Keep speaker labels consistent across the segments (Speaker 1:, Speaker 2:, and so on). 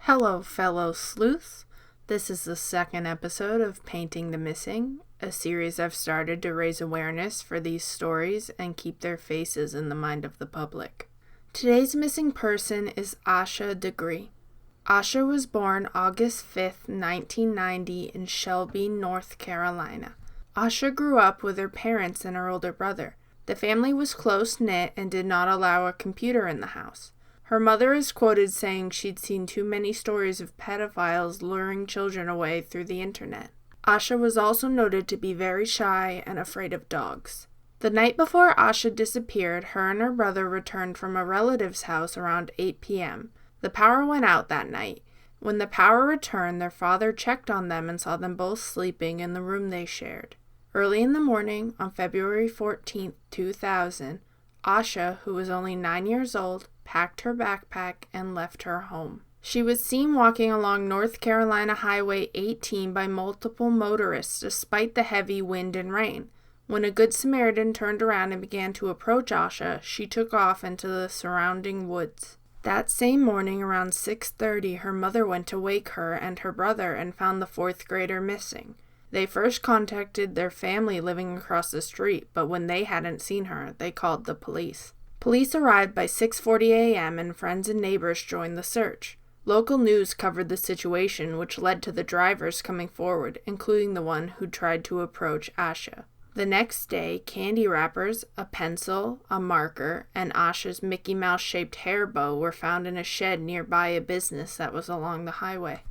Speaker 1: Hello, fellow sleuths. This is the second episode of Painting the Missing, a series I've started to raise awareness for these stories and keep their faces in the mind of the public. Today's missing person is Asha Degree. Asha was born August 5th, 1990 in Shelby, North Carolina. Asha grew up with her parents and her older brother. The family was close-knit and did not allow a computer in the house. Her mother is quoted saying she'd seen too many stories of pedophiles luring children away through the internet. Asha was also noted to be very shy and afraid of dogs. The night before Asha disappeared, her and her brother returned from a relative's house around 8 p.m. The power went out that night. When the power returned, their father checked on them and saw them both sleeping in the room they shared. Early in the morning, on February 14, 2000, Asha, who was only 9 years old, packed her backpack and left her home. She was seen walking along North Carolina Highway 18 by multiple motorists despite the heavy wind and rain. When a Good Samaritan turned around and began to approach Asha, she took off into the surrounding woods. That same morning, around 6:30, her mother went to wake her and her brother and found the fourth grader missing. They first contacted their family living across the street, but when they hadn't seen her, they called the police. Police arrived by 6:40 a.m. and friends and neighbors joined the search. Local news covered the situation, which led to the drivers coming forward, including the one who tried to approach Asha. The next day, candy wrappers, a pencil, a marker, and Asha's Mickey Mouse-shaped hair bow were found in a shed nearby a business that was along the highway.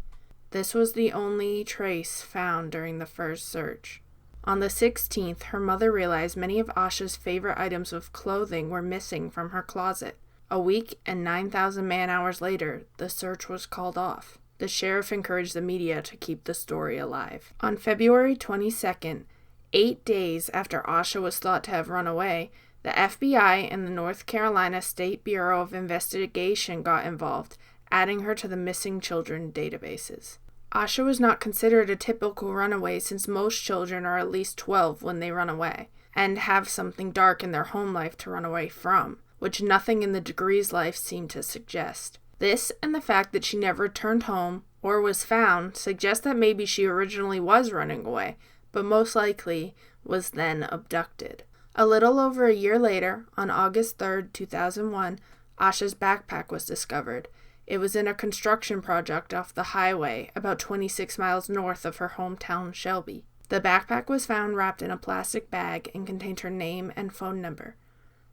Speaker 1: This was the only trace found during the first search. On the 16th, her mother realized many of Asha's favorite items of clothing were missing from her closet. A week and 9,000 man-hours later, the search was called off. The sheriff encouraged the media to keep the story alive. On February 22nd, 8 days after Asha was thought to have run away, the FBI and the North Carolina State Bureau of Investigation got involved, adding her to the missing children databases. Asha was not considered a typical runaway since most children are at least 12 when they run away, and have something dark in their home life to run away from, which nothing in the Degree's life seemed to suggest. This and the fact that she never returned home or was found suggest that maybe she originally was running away, but most likely was then abducted. A little over a year later, on August 3rd, 2001, Asha's backpack was discovered. It was in a construction project off the highway, about 26 miles north of her hometown, Shelby. The backpack was found wrapped in a plastic bag and contained her name and phone number.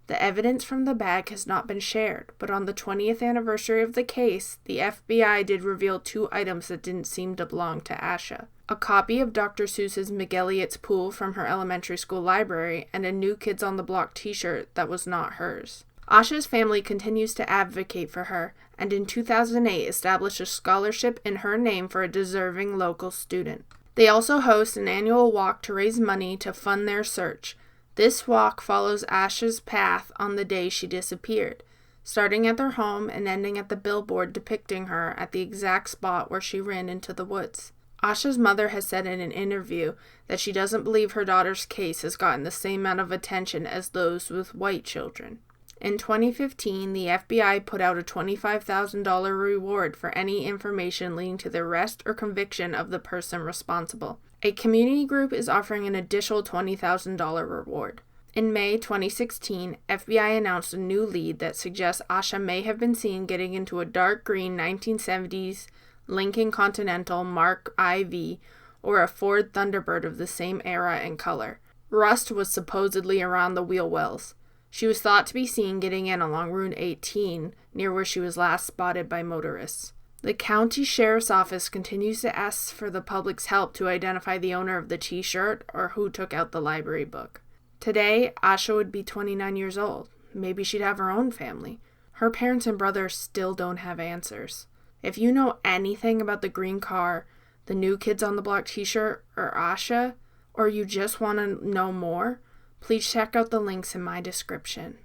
Speaker 1: The evidence from the bag has not been shared, but on the 20th anniversary of the case, the FBI did reveal 2 items that didn't seem to belong to Asha. A copy of Dr. Seuss's McGilliott's Pool from her elementary school library, and a New Kids on the Block t-shirt that was not hers. Asha's family continues to advocate for her, and in 2008 established a scholarship in her name for a deserving local student. They also host an annual walk to raise money to fund their search. This walk follows Asha's path on the day she disappeared, starting at their home and ending at the billboard depicting her at the exact spot where she ran into the woods. Asha's mother has said in an interview that she doesn't believe her daughter's case has gotten the same amount of attention as those with white children. In 2015, the FBI put out a $25,000 reward for any information leading to the arrest or conviction of the person responsible. A community group is offering an additional $20,000 reward. In May 2016, FBI announced a new lead that suggests Asha may have been seen getting into a dark green 1970s Lincoln Continental Mark IV or a Ford Thunderbird of the same era and color. Rust was supposedly around the wheel wells. She was thought to be seen getting in along Route 18, near where she was last spotted by motorists. The county sheriff's office continues to ask for the public's help to identify the owner of the t-shirt or who took out the library book. Today, Asha would be 29 years old. Maybe she'd have her own family. Her parents and brother still don't have answers. If you know anything about the green car, the New Kids on the Block t-shirt, or Asha, or you just want to know more, please check out the links in my description.